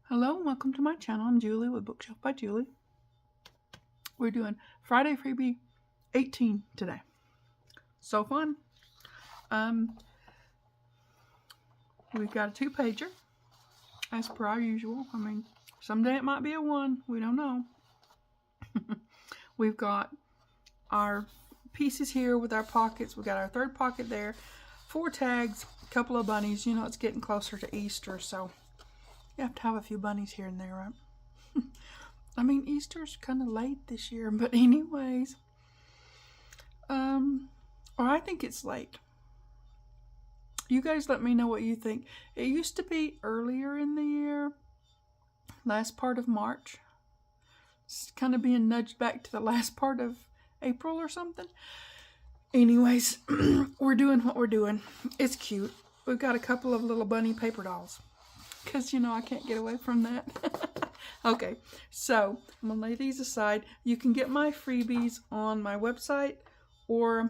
Hello and welcome to my channel. I'm Julie with Bookshelf by Julie. We're doing Friday Freebie 18 today. So fun. We've got a 2-pager as per our usual. I mean, someday it might be a 1. We don't know. We've got our pieces here with our pockets. We've got our 3rd pocket there. 4 tags, a couple of bunnies. You know, it's getting closer to Easter, so you have to have a few bunnies here and there, right? I mean, Easter's kind of late this year, but anyways. Or I think it's late. You guys let me know what you think. It used to be earlier in the year, last part of March. It's kind of being nudged back to the last part of April or something. Anyways, we're doing what we're doing. It's cute. We've got a couple of little bunny paper dolls. Because, you know, I can't get away from that. Okay, so I'm going to lay these aside. You can get my freebies on my website or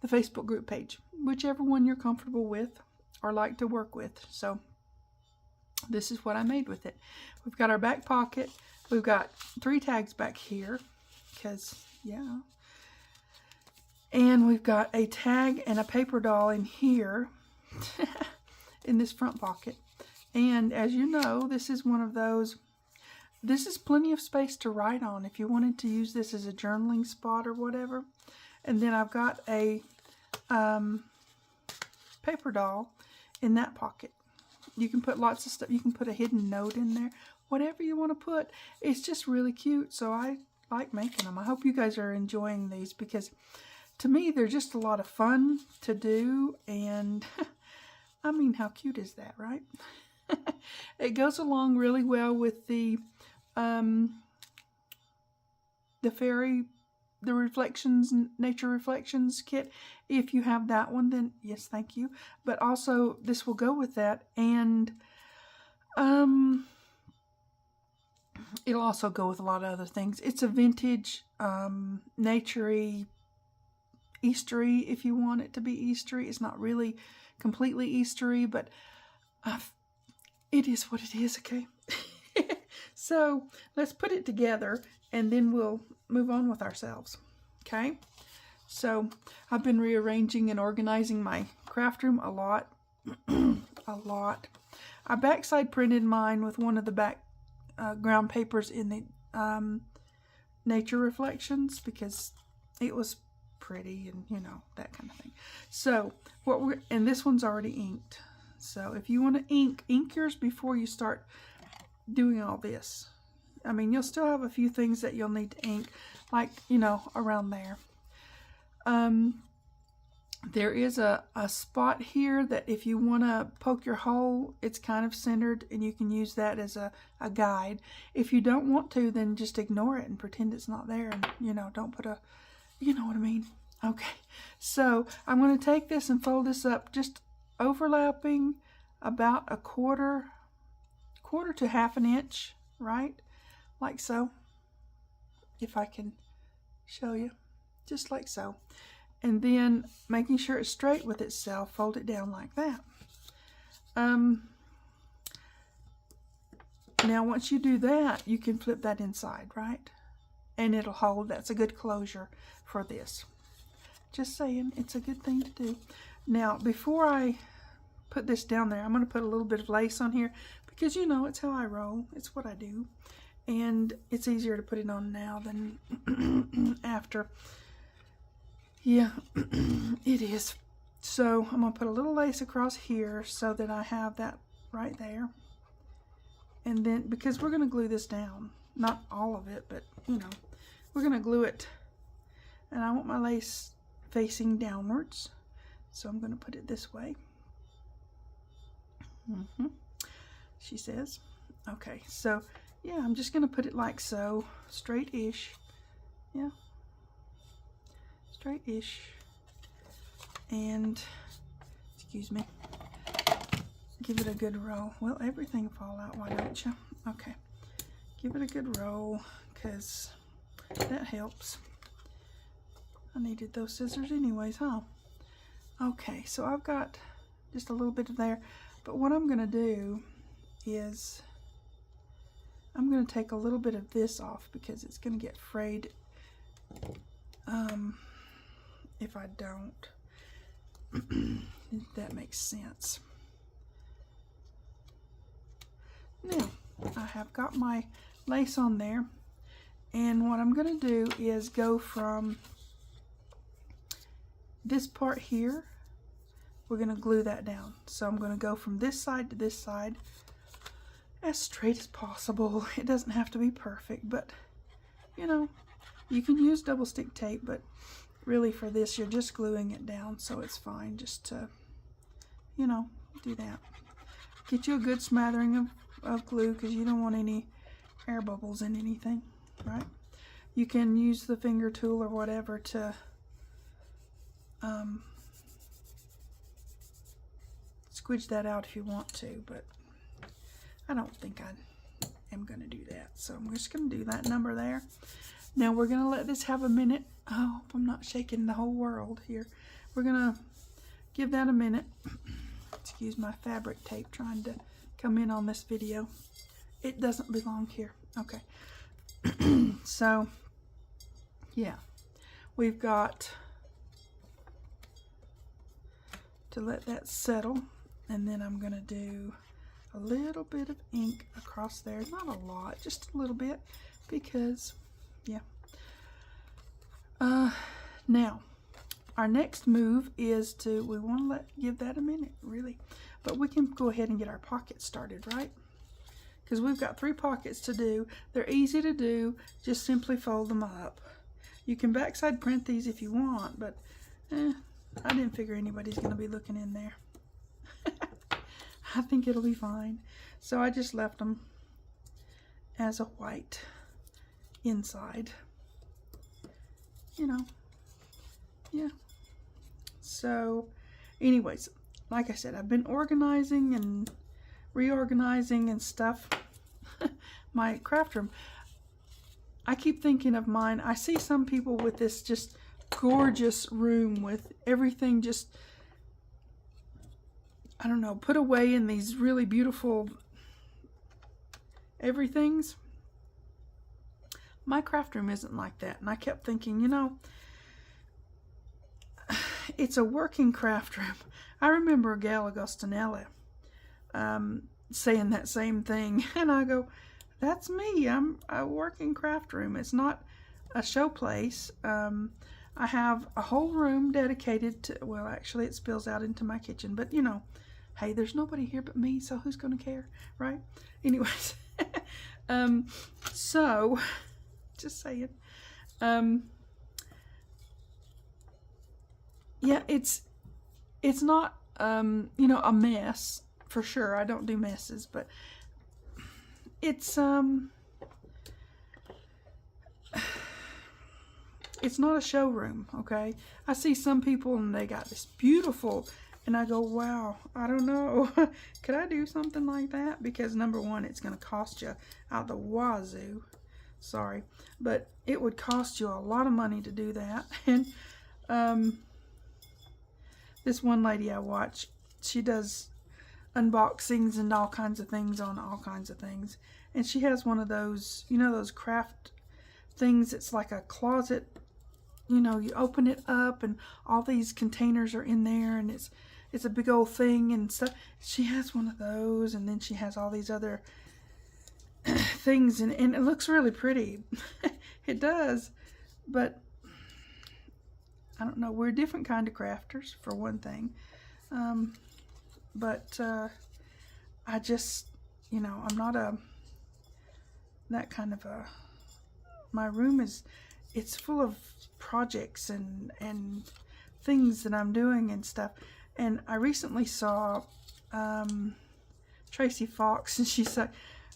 the Facebook group page. Whichever one you're comfortable with or like to work with. So, this is what I made with it. We've got our back pocket. We've got 3 tags back here. Because, yeah. And we've got a tag and a paper doll in here. In this front pocket. And as you know, this is one of those, this is plenty of space to write on if you wanted to use this as a journaling spot or whatever. And then I've got a paper doll in that pocket. You can put lots of stuff. You can put a hidden note in there. Whatever you want to put. It's just really cute. So I like making them. I hope you guys are enjoying these because to me they're just a lot of fun to do. And I mean, how cute is that, right? It goes along really well with the reflections, nature reflections kit. If you have that one, then yes, thank you. But also this will go with that, and it'll also go with a lot of other things. It's a vintage, naturey, Eastery if you want it to be Eastery. It's not really completely Eastery, but it is what it is, okay? So let's put it together and then we'll move on with ourselves, okay? So I've been rearranging and organizing my craft room a lot. A lot. I backside printed mine with one of the background papers in the nature reflections because it was pretty and you know, that kind of thing. So and this one's already inked. So if you want to ink yours before you start doing all this. I mean, you'll still have a few things that you'll need to ink, like, you know, around there. There is a spot here that if you want to poke your hole, it's kind of centered and you can use that as a guide. If you don't want to, then just ignore it and pretend it's not there and, you know, don't put you know what I mean. Okay, so I'm going to take this and fold this up just overlapping about a quarter to half an inch, right? Like so. If I can show you. Just like so. And then making sure it's straight with itself, fold it down like that. Now once you do that, you can flip that inside, right? And it'll hold. That's a good closure for this. Just saying, it's a good thing to do. Now, before I put this down there, I'm going to put a little bit of lace on here because, you know, it's how I roll. It's what I do. And it's easier to put it on now than after. Yeah, it is. So I'm going to put a little lace across here so that I have that right there. And then, because we're going to glue this down. Not all of it, but, you know, we're going to glue it. And I want my lace facing downwards. So I'm going to put it this way. She says. Okay, so yeah, I'm just going to put it like so. Straight-ish. Yeah. Straight-ish. And, excuse me, give it a good roll. Well, everything fall out, why don't you? Okay. Give it a good roll, because that helps. needed those scissors anyways, huh? Okay, so I've got just a little bit of there, but what I'm going to do is I'm going to take a little bit of this off because it's going to get frayed if I don't. If that makes sense. Now, I have got my lace on there, and what I'm going to do is go from this part here. We're going to glue that down. So I'm going to go from this side to this side as straight as possible. It doesn't have to be perfect, but you know, you can use double stick tape, but really for this you're just gluing it down, so it's fine just to, you know, do that. Get you a good smattering of glue because you don't want any air bubbles in anything, right? You can use the finger tool or whatever to squidge that out if you want to, but I don't think I am going to do that, so I'm just going to do that number there. Now we're going to let this have a minute. I hope I'm not shaking the whole world here. We're going to give that a minute. Excuse my fabric tape trying to come in on this video. It doesn't belong here. Okay. So, yeah. We've got to let that settle, and then I'm going to do a little bit of ink across there. Not a lot, just a little bit, because, yeah. Now, our next move is to, we want to give that a minute, really. But we can go ahead and get our pockets started, right? Because we've got 3 pockets to do. They're easy to do. Just simply fold them up. You can backside print these if you want, but I didn't figure anybody's going to be looking in there. I think it'll be fine. So I just left them as a white inside. You know, yeah. So anyways, like I said, I've been organizing and reorganizing and stuff. My craft room. I keep thinking of mine. I see some people with this just gorgeous room with everything just, I don't know, put away in these really beautiful everythings. My craft room isn't like that, and I kept thinking, you know, it's a working craft room. I remember Gal Agostinella saying that same thing, and I go, that's me. I'm a working craft room. It's not a show place. I have a whole room dedicated to, well, actually it spills out into my kitchen, but you know, hey, there's nobody here but me, so who's going to care, right? Anyways, so, just saying. Yeah, it's not, you know, a mess, for sure. I don't do messes, but it's not a showroom, okay? I see some people and they got this beautiful, and I go, wow, I don't know. Could I do something like that? Because number one, it's going to cost you out the wazoo. Sorry. But it would cost you a lot of money to do that. And this one lady I watch, she does unboxings and all kinds of things on all kinds of things. And she has one of those, you know, those craft things. It's like a closet. You know, you open it up and all these containers are in there, and it's a big old thing and stuff. She has one of those, and then she has all these other things, and it looks really pretty. It does, but I don't know. We're a different kind of crafters, for one thing. But I just, you know, I'm not that kind of a, my room is, it's full of projects and things that I'm doing and stuff. And I recently saw Tracy Fox, and she's like,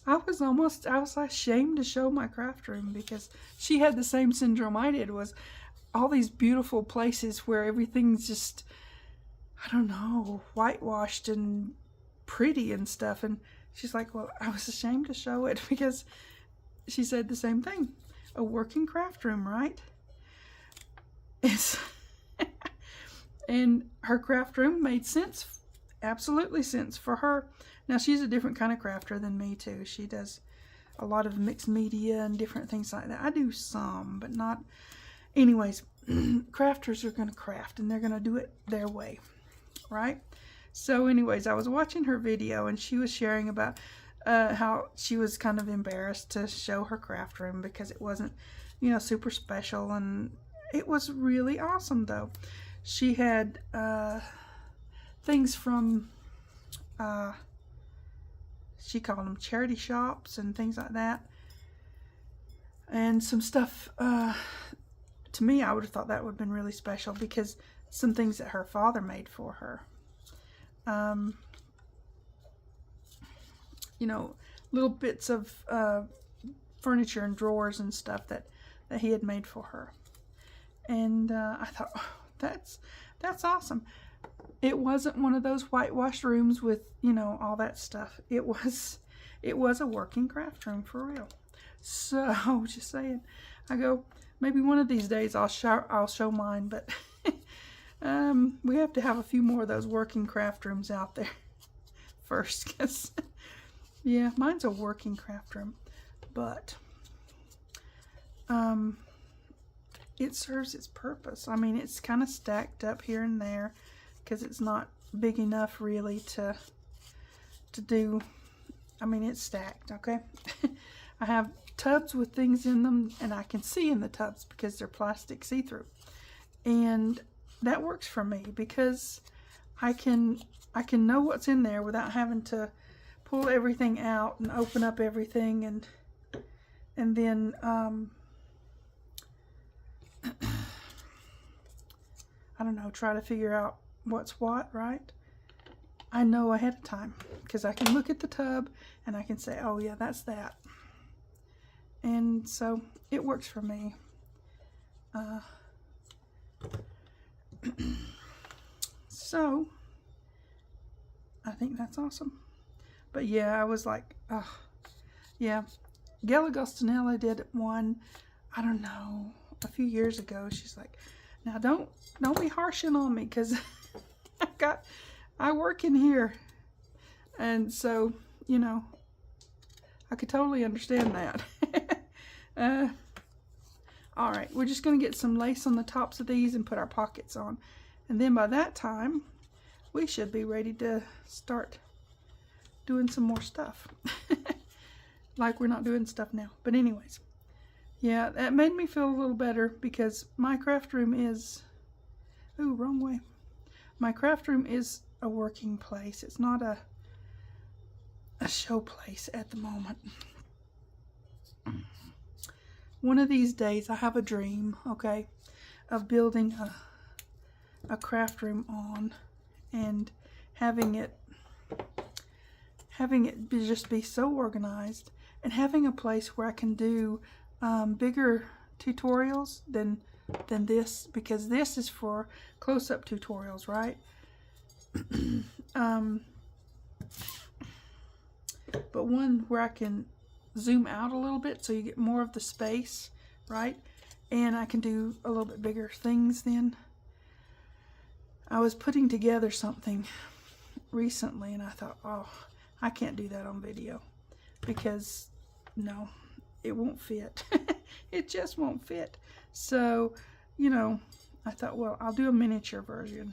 I was ashamed to show my craft room, because she had the same syndrome I did, was all these beautiful places where everything's just, I don't know, whitewashed and pretty and stuff. And she's like, well, I was ashamed to show it, because she said the same thing. A working craft room, right? It's and her craft room made sense, absolutely sense for her. Now, she's a different kind of crafter than me, too. She does a lot of mixed media and different things like that. I do some, but not... Anyways, crafters are going to craft, and they're going to do it their way, right? So anyways, I was watching her video, and she was sharing about how she was kind of embarrassed to show her craft room because it wasn't, you know, super special, and it was really awesome, though. She had things from... she called them charity shops and things like that. And some stuff, to me, I would have thought that would have been really special because some things that her father made for her. You know, little bits of furniture and drawers and stuff that he had made for her. And I thought, oh, that's awesome. It wasn't one of those whitewashed rooms with, you know, all that stuff. It was a working craft room for real. So, just saying. I go, maybe one of these days I'll show mine, but we have to have a few more of those working craft rooms out there first, because yeah, mine's a working craft room, but it serves its purpose. I mean, it's kind of stacked up here and there because it's not big enough really to do. I mean, it's stacked, okay? I have tubs with things in them, and I can see in the tubs because they're plastic see-through, and that works for me because I can know what's in there without having to pull everything out and open up everything and then I don't know, try to figure out what's what, right? I know ahead of time because I can look at the tub and I can say, oh yeah, that's that. And so it works for me. So I think that's awesome. But yeah, I was like, oh yeah. Gela Gostinella did one, I don't know, a few years ago. She's like, now don't be harshing on me because I work in here. And so, you know, I could totally understand that. All right, we're just going to get some lace on the tops of these and put our pockets on. And then by that time, we should be ready to start doing some more stuff. Like we're not doing stuff now. But anyways, yeah, that made me feel a little better because my craft room is... Ooh, wrong way. My craft room is a working place. It's not a show place at the moment. One of these days, I have a dream, okay, of building a craft room on and having it just be so organized and having a place where I can do bigger tutorials than this, because this is for close-up tutorials, right? But one where I can zoom out a little bit so you get more of the space, right? And I can do a little bit bigger things then. I was putting together something recently and I thought, oh, I can't do that on video because no, it won't fit. It just won't fit. So, you know, I thought, well, I'll do a miniature version.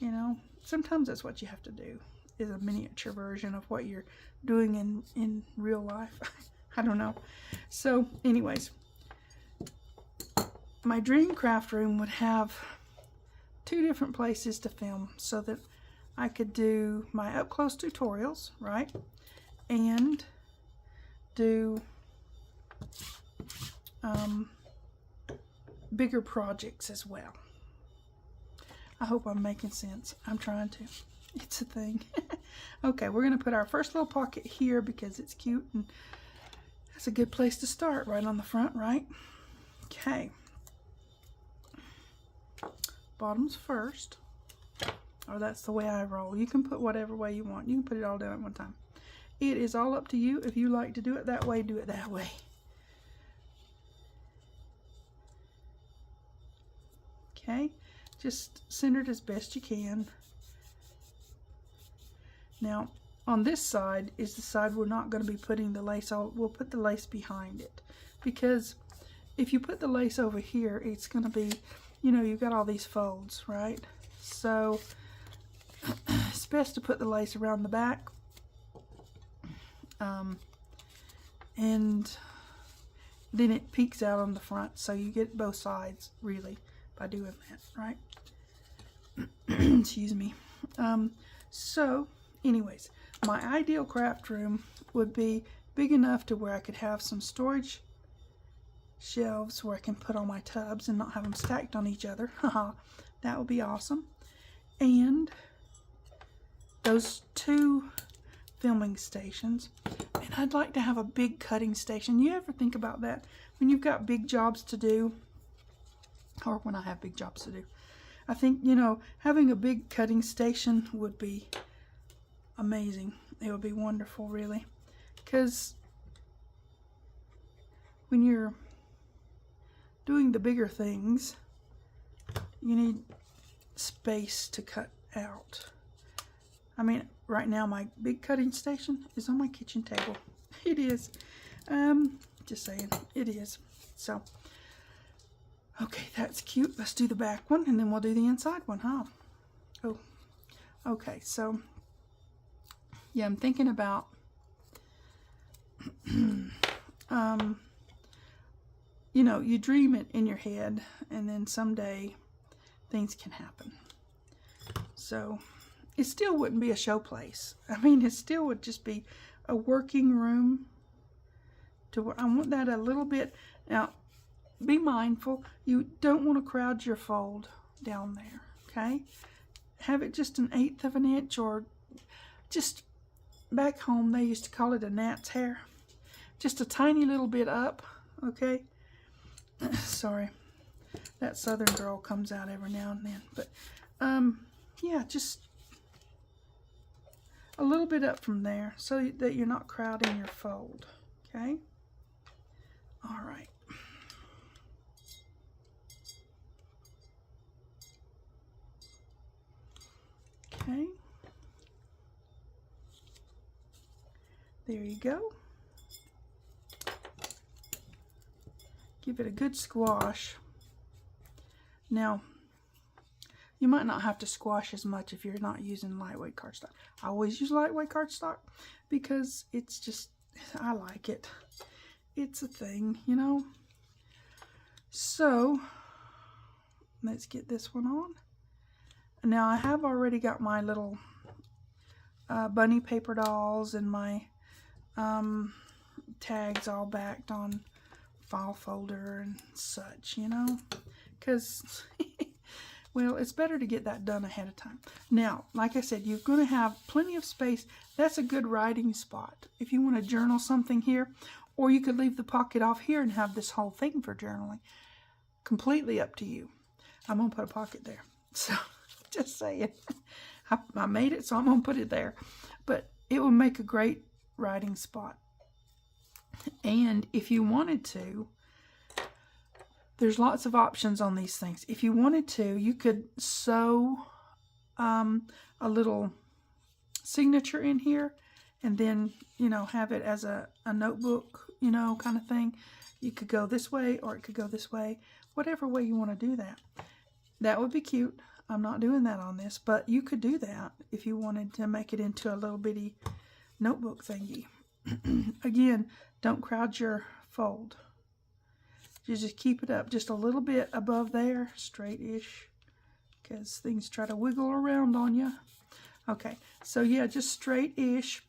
You know, sometimes that's what you have to do, is a miniature version of what you're doing in real life. I don't know. So anyways, my dream craft room would have 2 different places to film so that I could do my up-close tutorials, right? And do bigger projects as well. I hope I'm making sense. I'm trying to. It's a thing. Okay, we're going to put our first little pocket here because it's cute and that's a good place to start, right on the front, right? Okay. Bottoms first. Or that's the way I roll. You can put whatever way you want. You can put it all down at one time. It is all up to you. If you like to do it that way, do it that way. Okay, just centered as best you can. Now, on this side is the side we're not going to be putting the lace on. We'll put the lace behind it, because if you put the lace over here, it's going to be, you know, you've got all these folds, right? So it's best to put the lace around the back, and then it peeks out on the front, so you get both sides really by doing that, right? Excuse me. So anyways, my ideal craft room would be big enough to where I could have some storage shelves where I can put all my tubs and not have them stacked on each other. That would be awesome. And those 2 filming stations. And I'd like to have a big cutting station. You ever think about that? When you've got big jobs to do, or when I have big jobs to do, I think, you know, having a big cutting station would be amazing. It would be wonderful, really. Because when you're doing the bigger things, you need space to cut out. I mean, right now my big cutting station is on my kitchen table. It is. Just saying, it is. So, okay, that's cute. Let's do the back one, and then we'll do the inside one, huh? Oh, okay. So, yeah, I'm thinking about you know, you dream it in your head, and then someday things can happen. So it still wouldn't be a show place. I mean, it still would just be a working room. To where I want that a little bit. Now, be mindful. You don't want to crowd your fold down there, okay? Have it just 1/8 of an inch, or just back home they used to call it a gnat's hair. Just a tiny little bit up, okay? Sorry, that southern girl comes out every now and then. But, yeah, just a little bit up from there so that you're not crowding your fold, okay? All right. Okay. There you go. Give it a good squash. Now, you might not have to squash as much if you're not using lightweight cardstock. I always use lightweight cardstock because it's just, I like it. It's a thing, you know. So, let's get this one on. Now, I have already got my little bunny paper dolls and my tags all backed on file folder and such, you know, because well, it's better to get that done ahead of time. Now, like I said, you're going to have plenty of space. That's a good writing spot if you want to journal something here, or you could leave the pocket off here and have this whole thing for journaling. Completely up to you. I'm going to put a pocket there, so just saying. I made it, so I'm going to put it there, but it will make a great writing spot. And if you wanted to, there's lots of options on these things. If you wanted to, you could sew a little signature in here, and then, you know, have it as a notebook, you know, kind of thing. You could go this way, or it could go this way. Whatever way you want to do that. That would be cute. I'm not doing that on this, but you could do that if you wanted to make it into a little bitty notebook thingy. Again, don't crowd your fold. You just keep it up just a little bit above there, straight-ish, because things try to wiggle around on you. Okay, so yeah, just straight-ish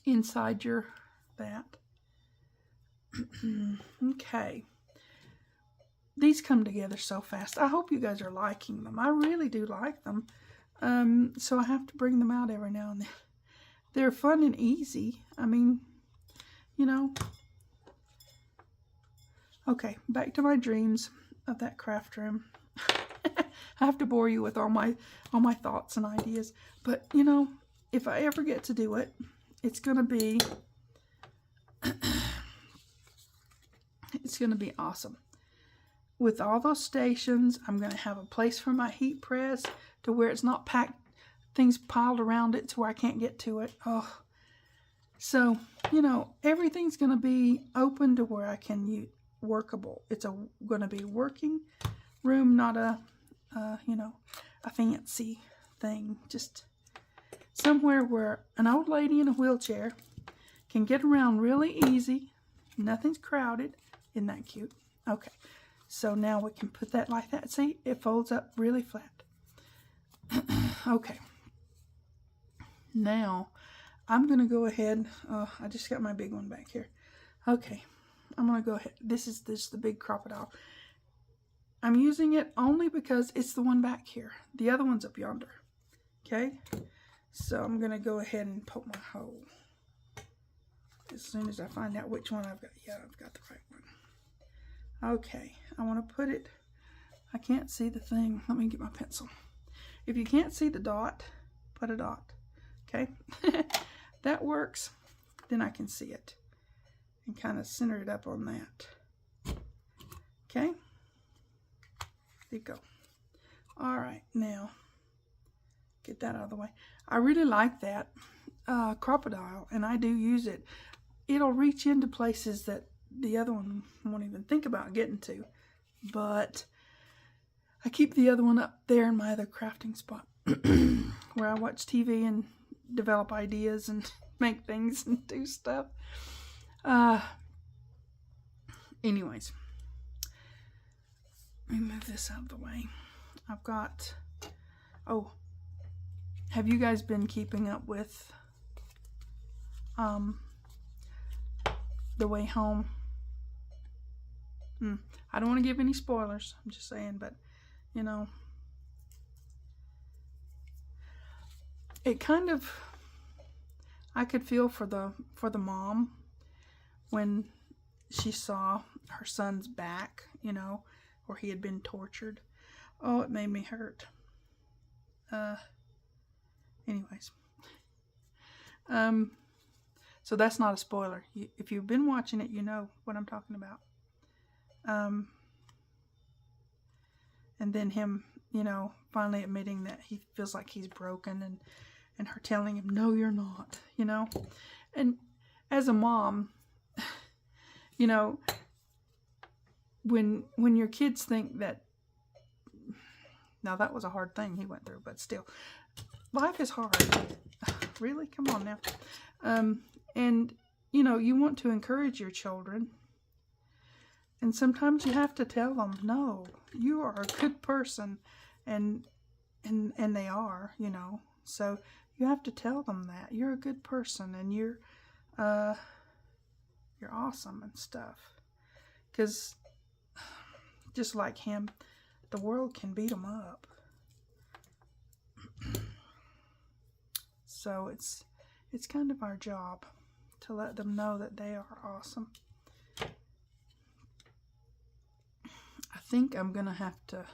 inside your that. Okay. These come together so fast. I hope you guys are liking them. I really do like them. So I have to bring them out every now and then. They're fun and easy. I mean, you know. Okay, back to my dreams of that craft room. I have to bore you with all my thoughts and ideas. But, you know, if I ever get to do it, it's going to be awesome. with all those stations, I'm going to have a place for my heat press to where it's not packed, things piled around it to where I can't get to it. Oh, so, you know, everything's going to be open to where I can use workable. It's going to be working room, not a, you know, a fancy thing. Just somewhere where an old lady in a wheelchair can get around really easy. Nothing's crowded. Isn't that cute? Okay. So now we can put that like that. See, it folds up really flat. Okay. Now, I'm going to go ahead. Oh, I just got my big one back here. Okay. I'm going to go ahead. This is the big crocodile. I'm using it only because it's the one back here. The other one's up yonder. Okay. So I'm going to go ahead and poke my hole. As soon as I find out which one I've got. Yeah, I've got the right one. Okay, I want to put it, I can't see the thing. Let me get my pencil. If you can't see the dot, put a dot. Okay, that works. Then I can see it and kind of center it up on that. Okay, there you go. All right, now get that out of the way. I really like that crocodile, and I do use it. It'll reach into places that the other one won't even think about getting to, but I keep the other one up there in my other crafting spot where I watch TV and develop ideas and make things and do stuff. Anyways, let me move this out of the way. I've got, oh, have you guys been keeping up with The Way Home? I don't want to give any spoilers. I'm just saying, but you know, it kind of, I could feel for the mom when she saw her son's back, you know, where he had been tortured. Oh, it made me hurt. Anyways, so that's not a spoiler. If you've been watching it, you know what I'm talking about. And then him, you know, finally admitting that he feels like he's broken, and her telling him, no, you're not, you know. And as a mom, you know, when your kids think that, now that was a hard thing he went through, but still, life is hard. Really? Come on now. And, you know, you want to encourage your children. And sometimes you have to tell them, no, you are a good person, and they are, you know. So you have to tell them that you're a good person and you're awesome and stuff. Because just like him, the world can beat them up. So it's kind of our job to let them know that they are awesome. I think I'm gonna have to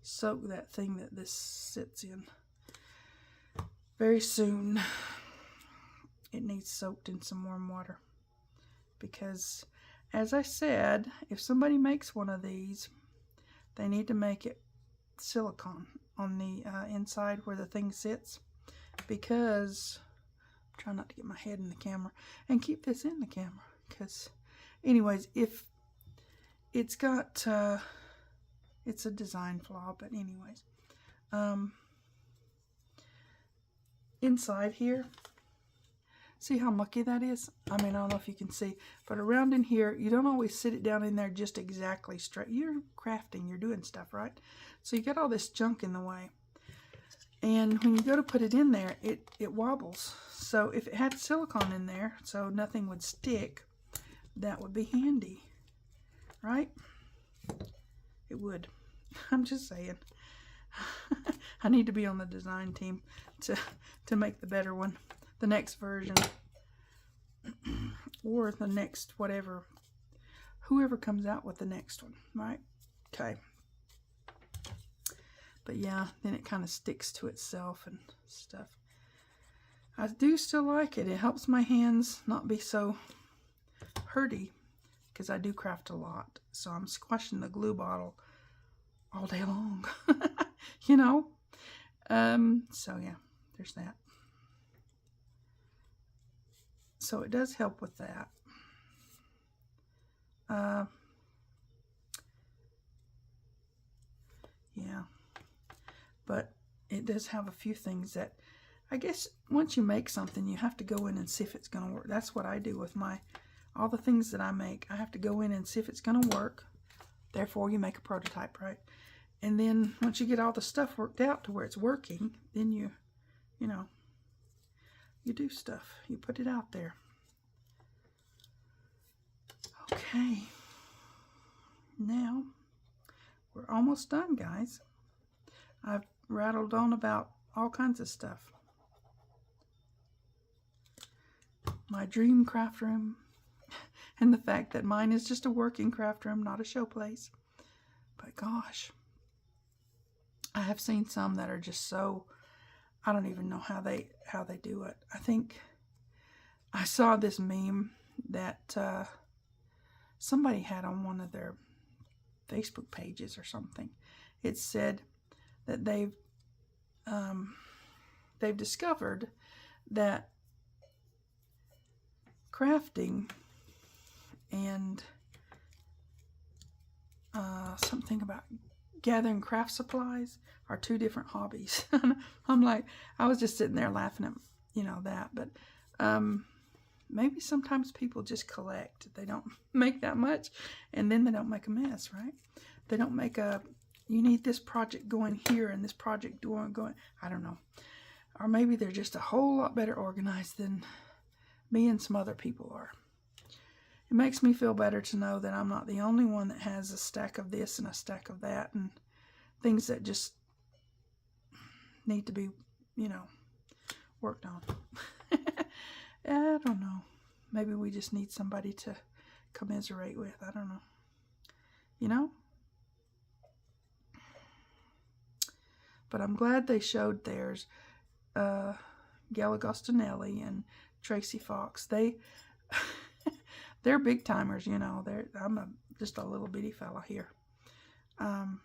soak that thing that this sits in very soon. It needs soaked in some warm water, because as I said, if somebody makes one of these, they need to make it silicone on the inside where the thing sits, because I'm trying not to get my head in the camera and keep this in the camera, because anyways, if it's got, it's a design flaw, but anyways, inside here, see how mucky that is? I mean, I don't know if you can see, but around in here, you don't always sit it down in there just exactly straight. You're crafting, you're doing stuff, right? So you got all this junk in the way. And when you go to put it in there, it wobbles. So if it had silicone in there, so nothing would stick, that would be handy, right? It would. I'm just saying. I need to be on the design team to make the better one, the next version, or the next whatever, whoever comes out with the next one, right? Okay. But yeah, then it kind of sticks to itself and stuff. I do still like it. It helps my hands not be so hurty because I do craft a lot. So I'm squashing the glue bottle all day long, you know. So yeah, there's that. So it does help with that. Yeah, but it does have a few things that I guess once you make something, you have to go in and see if it's going to work. That's what I do with all the things that I make. I have to go in and see if it's going to work. Therefore, you make a prototype, right? And then once you get all the stuff worked out to where it's working, then you know, you do stuff. You put it out there. Okay. Now, we're almost done, guys. I've rattled on about all kinds of stuff. My dream craft room, and the fact that mine is just a working craft room, not a show place. But gosh, I have seen some that are just so, I don't even know how they do it. I think I saw this meme that somebody had on one of their Facebook pages or something. It said that they've discovered that crafting and something about gathering craft supplies are two different hobbies. I'm like, I was just sitting there laughing at, you know, that, but maybe sometimes people just collect. They don't make that much, and then they don't make a mess, right? They don't make you need this project going here and this project going, I don't know. Or maybe they're just a whole lot better organized than me and some other people are. It makes me feel better to know that I'm not the only one that has a stack of this and a stack of that and things that just need to be, you know, worked on. I don't know. Maybe we just need somebody to commiserate with. I don't know. You know? But I'm glad they showed theirs. Gail Agostinelli and Tracy Fox. They're big timers, you know. I'm just a little bitty fella here. I'm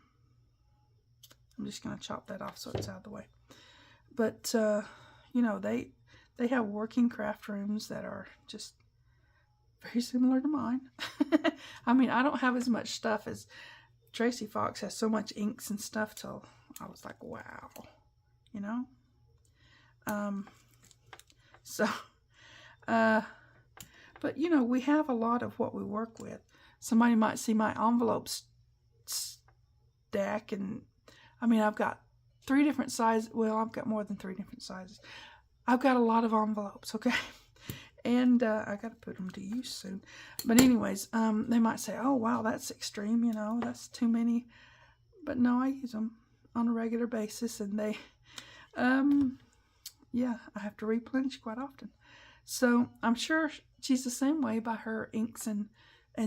just going to chop that off so it's out of the way. But, you know, they have working craft rooms that are just very similar to mine. I mean, I don't have as much stuff as Tracy Fox has. So much inks and stuff till I was like, wow, you know. But you know, we have a lot of what we work with. Somebody might see my envelope stack, and I mean, I've got 3 different sizes. Well, I've got more than 3 different sizes. I've got a lot of envelopes, okay? And I got to put them to use soon. But anyways, they might say, oh, wow, that's extreme, you know, that's too many. But no, I use them on a regular basis, and they, yeah, I have to replenish quite often. So I'm sure she's the same way by her inks and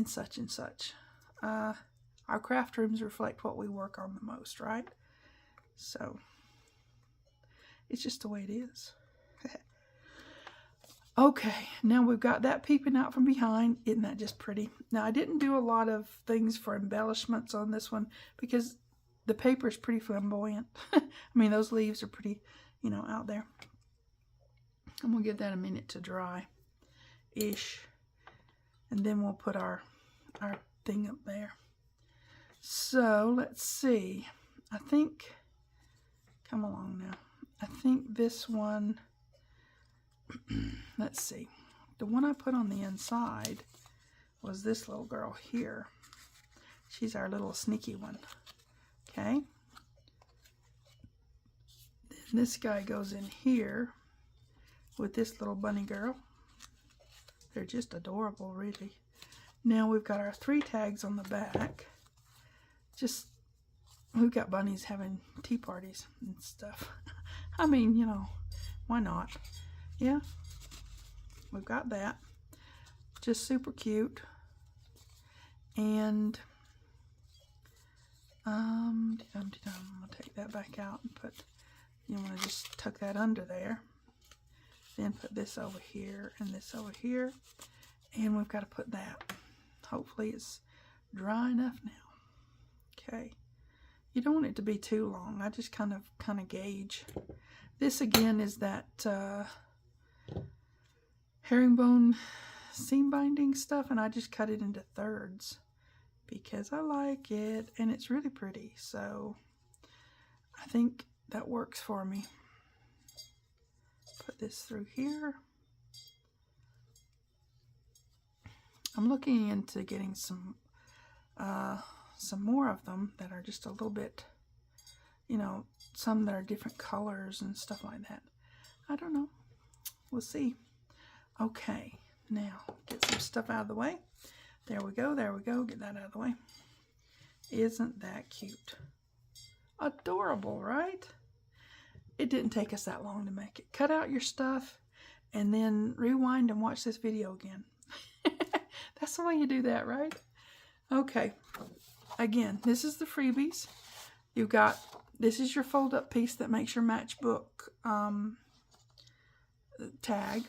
such and such. Our craft rooms reflect what we work on the most, right? So it's just the way it is. Okay, now we've got that peeping out from behind. Isn't that just pretty? Now, I didn't do a lot of things for embellishments on this one because the paper is pretty flamboyant. I mean, those leaves are pretty, you know, out there. I'm going to give that a minute to dry-ish. And then we'll put our thing up there. So, let's see. I think, come along now. I think this one, let's see. The one I put on the inside was this little girl here. She's our little sneaky one. Okay. Then this guy goes in here with this little bunny girl. They're just adorable, really. Now we've got our 3 tags on the back. We've got bunnies having tea parties and stuff. I mean, you know, why not? Yeah, we've got that. Just super cute. And I'm going to take that back out and put, you want to just tuck that under there. Then put this over here and this over here. And we've got to put that Hopefully it's dry enough now. Okay. You don't want it to be too long. I just kind of gauge. This again is that herringbone seam binding stuff, and I just cut it into thirds because I like it and it's really pretty. So I think that works for me. Put this through here. I'm looking into getting some more of them that are just a little bit, you know, some that are different colors and stuff like that. I don't know. We'll see. Okay, now get some stuff out of the way. There we go, there we go. Get that out of the way. Isn't that cute? Adorable, right? It didn't take us that long to make it. Cut out your stuff and then rewind and watch this video again. That's the way you do that, right? Okay. Again, this is the freebies. You've got, this is your fold-up piece that makes your matchbook tag.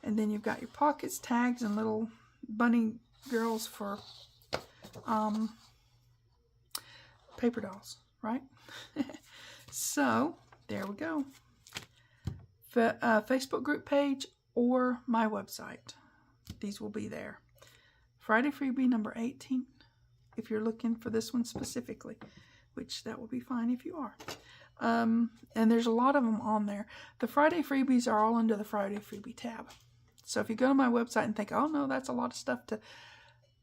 And then you've got your pockets, tags, and little bunny girls for paper dolls, right? So, there we go. Facebook group page or my website. These will be there. Friday freebie number 18, if you're looking for this one specifically, which that will be fine if you are. And there's a lot of them on there. The Friday freebies are all under the Friday freebie tab. So if you go to my website and think, oh no, that's a lot of stuff to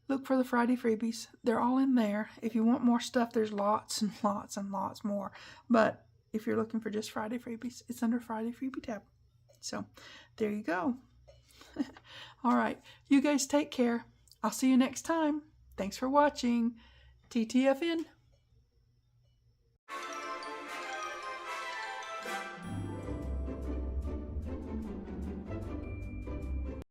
look for the Friday freebies, they're all in there. If you want more stuff, there's lots and lots and lots more. But if you're looking for just Friday freebies, it's under Friday freebie tab. So there you go. All right. You guys take care. I'll see you next time. Thanks for watching. TTFN.